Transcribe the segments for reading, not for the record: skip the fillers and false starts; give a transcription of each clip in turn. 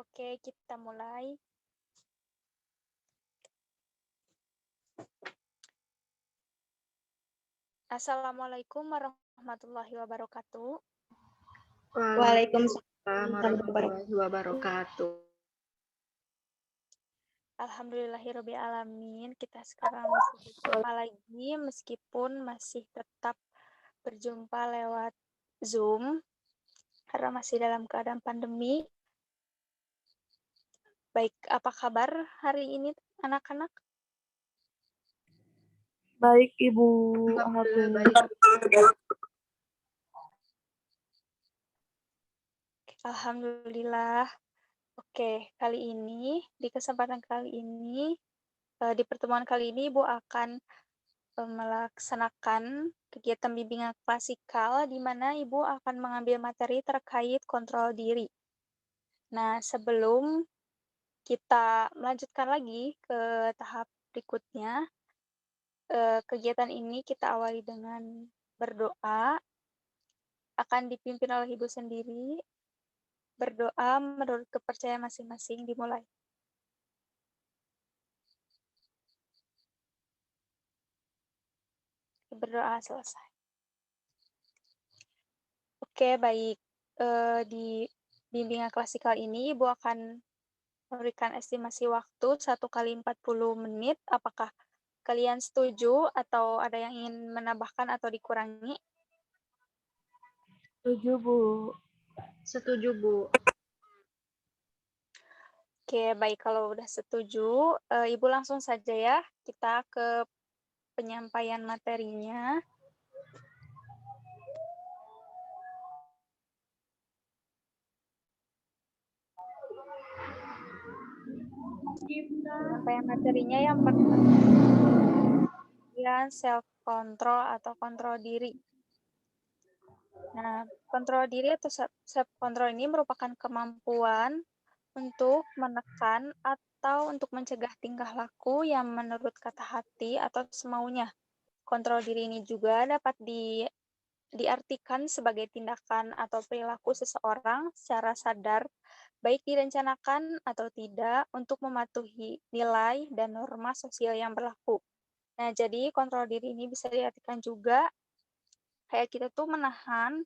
Oke, kita mulai. Assalamualaikum warahmatullahi wabarakatuh. Waalaikumsalam warahmatullahi wabarakatuh. Alhamdulillahirabbil alamin. Kita sekarang masih berjumpa lagi meskipun masih tetap berjumpa lewat Zoom karena masih dalam keadaan pandemi. Baik, apa kabar hari ini anak-anak? Baik, Ibu. Alhamdulillah baik. Alhamdulillah. Oke, di kesempatan kali ini, di pertemuan kali ini Ibu akan melaksanakan kegiatan bimbingan klasikal di mana Ibu akan mengambil materi terkait kontrol diri. Nah, sebelum kita melanjutkan lagi ke tahap berikutnya, kegiatan ini kita awali dengan berdoa, akan dipimpin oleh Ibu sendiri. Berdoa menurut kepercayaan masing-masing, dimulai. Berdoa selesai. Oke, baik. Di bimbingan klasikal ini, Ibu akan memberikan estimasi waktu 1 kali 40 menit. Apakah kalian setuju atau ada yang ingin menambahkan atau dikurangi? Setuju, Bu. Setuju, Bu. Oke, baik. Kalau udah setuju, Ibu langsung saja ya. Kita ke penyampaian materinya. Penyampaian materinya yang pertama, self control atau kontrol diri. Nah, kontrol diri atau self control ini merupakan kemampuan untuk menekan atau untuk mencegah tingkah laku yang menurut kata hati atau semaunya. Kontrol diri ini juga dapat diartikan sebagai tindakan atau perilaku seseorang secara sadar, baik direncanakan atau tidak, untuk mematuhi nilai dan norma sosial yang berlaku. Nah, jadi kontrol diri ini bisa diartikan juga kayak kita tuh menahan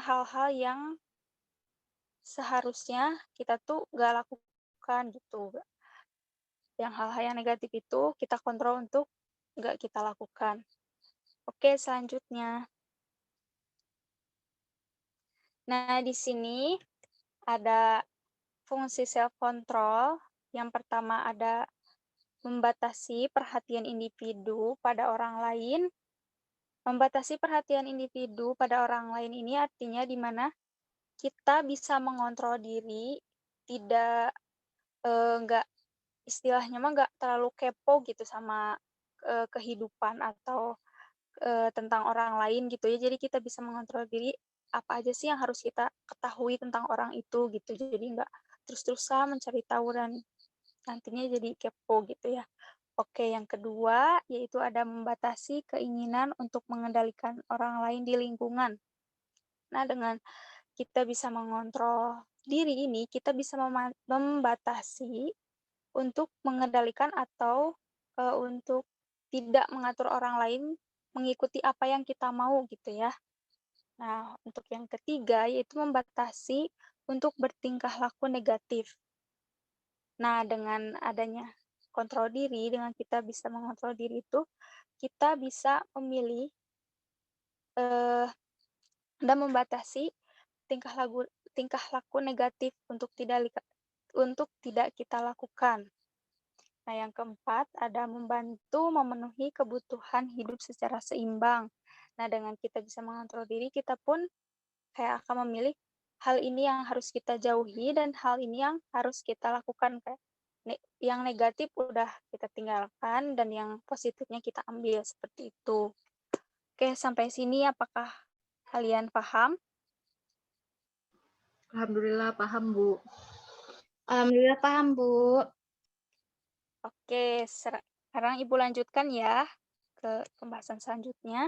hal-hal yang seharusnya kita tuh nggak lakukan gitu. Yang hal-hal yang negatif itu kita kontrol untuk nggak kita lakukan. Oke, selanjutnya. Nah, di sini ada fungsi self control. Yang pertama ada membatasi perhatian individu pada orang lain. Membatasi perhatian individu pada orang lain ini artinya di mana kita bisa mengontrol diri, tidak nggak istilahnya mah nggak terlalu kepo gitu sama kehidupan atau tentang orang lain gitu ya. Jadi kita bisa mengontrol diri apa aja sih yang harus kita ketahui tentang orang itu gitu. Jadi nggak terus-terusan mencari tahu dan nantinya jadi kepo gitu ya. Oke, yang kedua yaitu ada membatasi keinginan untuk mengendalikan orang lain di lingkungan. Nah, dengan kita bisa mengontrol diri ini, kita bisa membatasi untuk mengendalikan atau untuk tidak mengatur orang lain mengikuti apa yang kita mau gitu ya. Nah, untuk yang ketiga yaitu membatasi untuk bertingkah laku negatif. Nah, dengan adanya kontrol diri, dengan kita bisa mengontrol diri itu, kita bisa memilih dan membatasi tingkah laku negatif untuk tidak kita lakukan. Nah, yang keempat ada membantu memenuhi kebutuhan hidup secara seimbang. Nah, dengan kita bisa mengontrol diri, kita pun kayak akan memilih hal ini yang harus kita jauhi dan hal ini yang harus kita lakukan. Kayak yang negatif udah kita tinggalkan dan yang positifnya kita ambil seperti itu. Oke, sampai sini apakah kalian paham? Alhamdulillah paham, Bu. Alhamdulillah paham, Bu. Oke, sekarang Ibu lanjutkan ya ke pembahasan selanjutnya.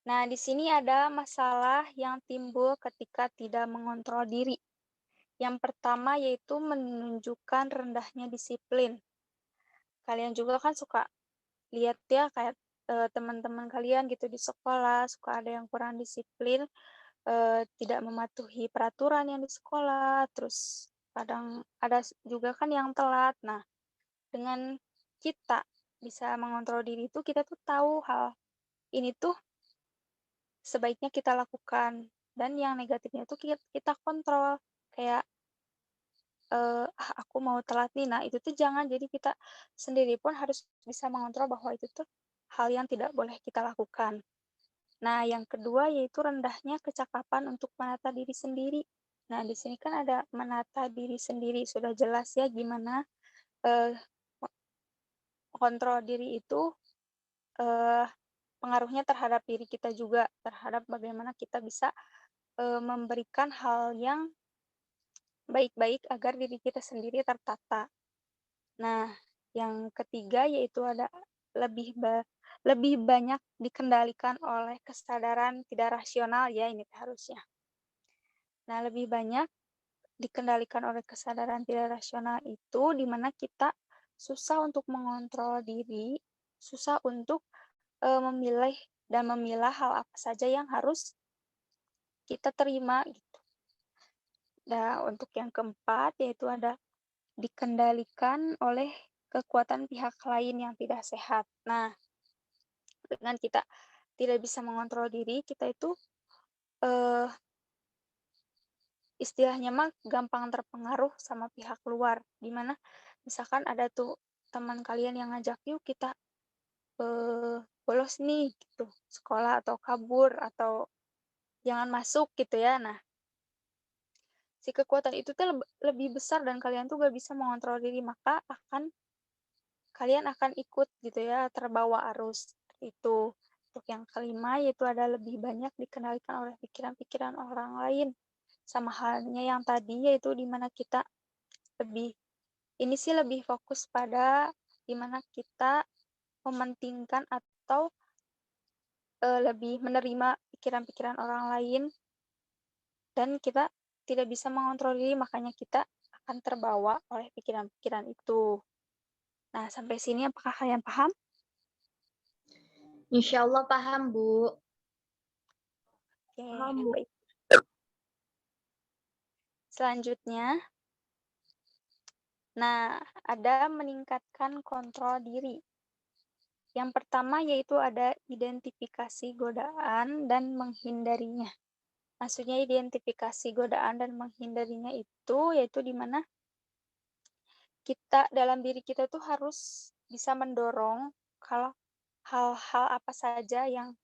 Nah, di sini ada masalah yang timbul ketika tidak mengontrol diri. Yang pertama yaitu menunjukkan rendahnya disiplin. Kalian juga kan suka lihat ya kayak teman-teman kalian gitu di sekolah, suka ada yang kurang disiplin, tidak mematuhi peraturan yang di sekolah, terus kadang ada juga kan yang telat. Nah, dengan kita bisa mengontrol diri itu, kita tuh tahu hal ini tuh sebaiknya kita lakukan, dan yang negatifnya tuh kita kontrol. Kayak, aku mau telat nih." Nah, itu tuh jangan, jadi kita sendiri pun harus bisa mengontrol bahwa itu tuh hal yang tidak boleh kita lakukan. Nah, yang kedua yaitu rendahnya kecakapan untuk menata diri sendiri. Nah, di sini kan ada menata diri sendiri, sudah jelas ya gimana, eee, kontrol diri itu, eee, pengaruhnya terhadap diri kita juga, terhadap bagaimana kita bisa, memberikan hal yang baik-baik agar diri kita sendiri tertata. Nah, yang ketiga yaitu ada lebih banyak dikendalikan oleh kesadaran tidak rasional ya ini harusnya. Nah, lebih banyak dikendalikan oleh kesadaran tidak rasional itu di mana kita susah untuk mengontrol diri, susah untuk, memilih dan memilah hal apa saja yang harus kita terima gitu. Nah, untuk yang keempat yaitu ada dikendalikan oleh kekuatan pihak lain yang tidak sehat. Nah, dengan kita tidak bisa mengontrol diri, kita itu, eee, istilahnya mah gampang terpengaruh sama pihak luar, di mana misalkan ada tuh teman kalian yang ngajak, "Yuk kita, bolos nih," gitu, sekolah atau kabur atau jangan masuk gitu ya. Nah, si kekuatan itu tuh lebih besar dan kalian tuh gak bisa mengontrol diri, maka kalian akan ikut gitu ya, terbawa arus, itu. Untuk yang kelima, yaitu ada lebih banyak dikendalikan oleh pikiran-pikiran orang lain. Sama halnya yang tadi, yaitu di mana kita lebih ini sih lebih fokus pada di mana kita mementingkan atau, lebih menerima pikiran-pikiran orang lain dan kita tidak bisa mengontrol diri, makanya kita akan terbawa oleh pikiran-pikiran itu. Nah, sampai sini apakah kalian paham? Insya Allah paham, Bu. Oke, Paham, Bu. baik. Selanjutnya, nah, ada meningkatkan kontrol diri. Yang pertama yaitu ada identifikasi godaan dan menghindarinya. Maksudnya identifikasi godaan dan menghindarinya itu yaitu di mana kita dalam diri kita tuh harus bisa mendorong kalau hal-hal apa saja yang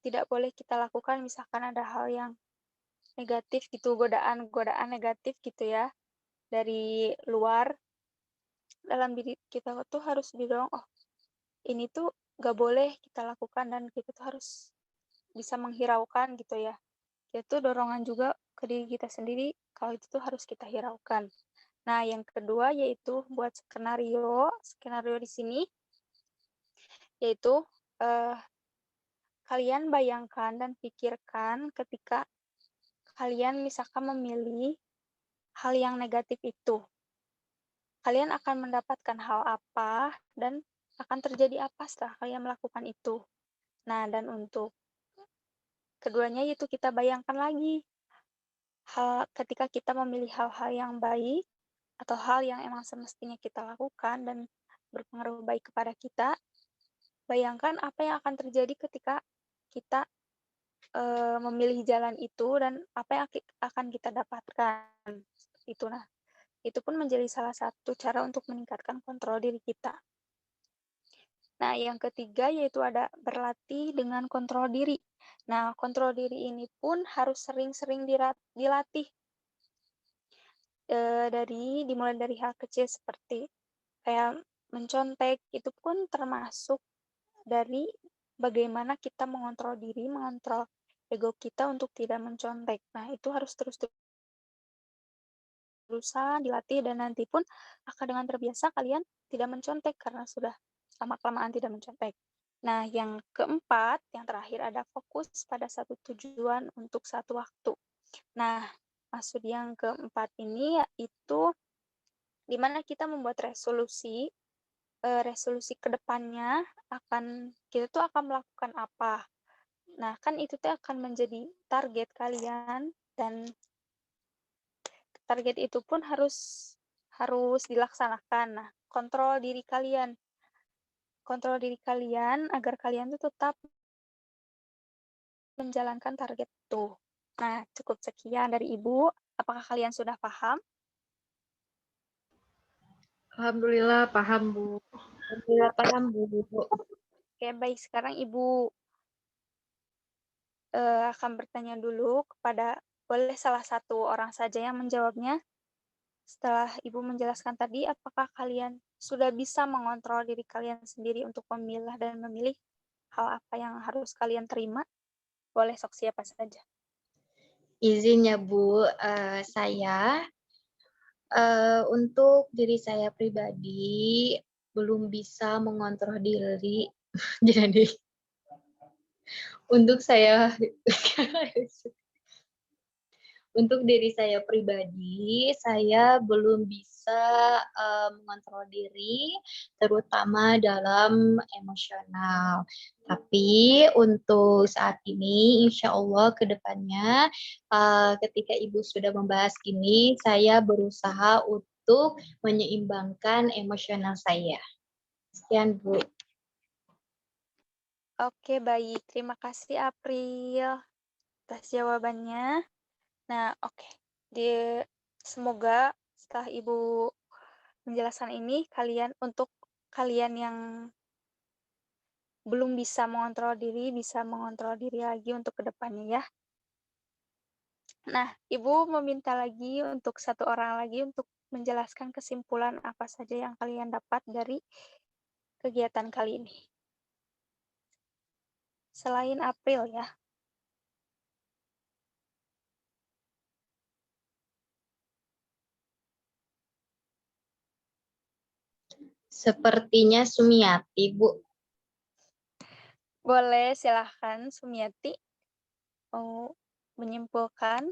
tidak boleh kita lakukan, misalkan ada hal yang negatif gitu, godaan-godaan negatif gitu ya, dari luar, dalam diri kita tuh harus didorong, "Oh, ini tuh gak boleh kita lakukan," dan kita tuh harus bisa menghiraukan gitu ya. Itu dorongan juga ke diri kita sendiri kalau itu tuh harus kita hiraukan. Nah, yang kedua yaitu buat skenario. Skenario di sini yaitu eh, kalian bayangkan dan pikirkan ketika kalian misalkan memilih hal yang negatif itu. Kalian akan mendapatkan hal apa dan akan terjadi apa setelah kalian melakukan itu. Nah, dan untuk keduanya yaitu kita bayangkan lagi ketika kita memilih hal-hal yang baik atau hal yang emang semestinya kita lakukan dan berpengaruh baik kepada kita, bayangkan apa yang akan terjadi ketika kita memilih jalan itu dan apa yang akan kita dapatkan. Itu nah, itu pun menjadi salah satu cara untuk meningkatkan kontrol diri kita. Nah, yang ketiga yaitu ada berlatih dengan kontrol diri. Nah, kontrol diri ini pun harus sering-sering dilatih. Dimulai dari hal kecil seperti kayak mencontek, itu pun termasuk dari bagaimana kita mengontrol diri, mengontrol ego kita untuk tidak mencontek. Nah, itu harus terus-terusan dilatih dan nanti pun akan dengan terbiasa kalian tidak mencontek karena sudah lama-kelamaan tidak mencontek. Nah, yang keempat, yang terakhir ada fokus pada satu tujuan untuk satu waktu. Nah, maksud yang keempat ini yaitu di mana kita membuat resolusi ke depannya kita tuh akan melakukan apa. Nah, kan itu tuh akan menjadi target kalian dan target itu pun harus dilaksanakan. Nah, kontrol diri kalian agar kalian tuh tetap menjalankan target itu. Nah, cukup sekian dari Ibu. Apakah kalian sudah paham? Alhamdulillah paham, Bu. Alhamdulillah paham, Bu. Oke, baik. Sekarang Ibu akan bertanya dulu boleh salah satu orang saja yang menjawabnya. Setelah Ibu menjelaskan tadi, apakah kalian sudah bisa mengontrol diri kalian sendiri untuk memilah dan memilih hal apa yang harus kalian terima? Boleh sok siapa saja. Izin ya, Bu. Saya untuk diri saya pribadi belum bisa mengontrol diri. Jadi untuk saya untuk diri saya pribadi, saya belum bisa mengontrol diri, terutama dalam emosional. Tapi untuk saat ini, insya Allah ke depannya, ketika Ibu sudah membahas ini, saya berusaha untuk menyeimbangkan emosional saya. Sekian, Bu. Oke, baik. Terima kasih, April, atas jawabannya. Nah, oke. Semoga setelah Ibu menjelaskan ini, untuk kalian yang belum bisa mengontrol diri lagi untuk kedepannya ya. Nah, Ibu meminta lagi untuk satu orang lagi untuk menjelaskan kesimpulan apa saja yang kalian dapat dari kegiatan kali ini. Selain April ya. Sepertinya Sumiati, Bu. Boleh, silahkan Sumiati mau menyimpulkan.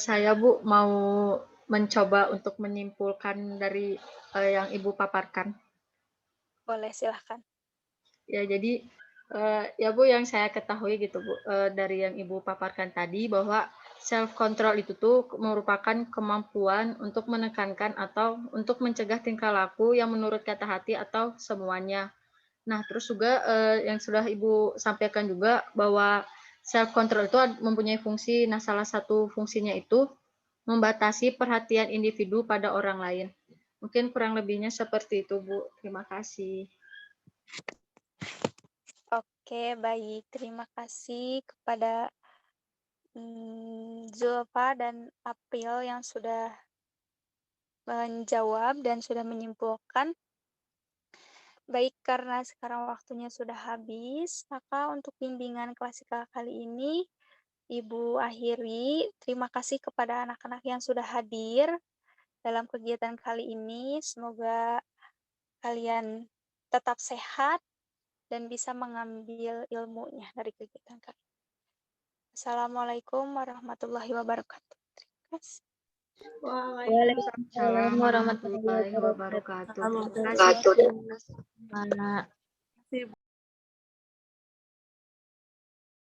Saya, Bu, mau mencoba untuk menyimpulkan dari yang Ibu paparkan. Boleh, silahkan. Ya, jadi ya Bu, yang saya ketahui gitu Bu, dari yang Ibu paparkan tadi bahwa self control itu tuh merupakan kemampuan untuk menekankan atau untuk mencegah tingkah laku yang menurut kata hati atau semuanya. Nah, terus juga yang sudah Ibu sampaikan juga bahwa self control itu mempunyai fungsi. Nah, salah satu fungsinya itu membatasi perhatian individu pada orang lain. Mungkin kurang lebihnya seperti itu, Bu. Terima kasih. Oke, baik. Terima kasih kepada Zulfa dan April yang sudah menjawab dan sudah menyimpulkan. Baik, karena sekarang waktunya sudah habis, maka untuk bimbingan klasikal kali ini Ibu akhiri. Terima kasih kepada anak-anak yang sudah hadir dalam kegiatan kali ini. Semoga kalian tetap sehat dan bisa mengambil ilmunya dari kegiatan kali ini. Assalamualaikum warahmatullahi wabarakatuh. Terima kasih. Waalaikumsalam warahmatullahi wabarakatuh. Terima kasih. Mana?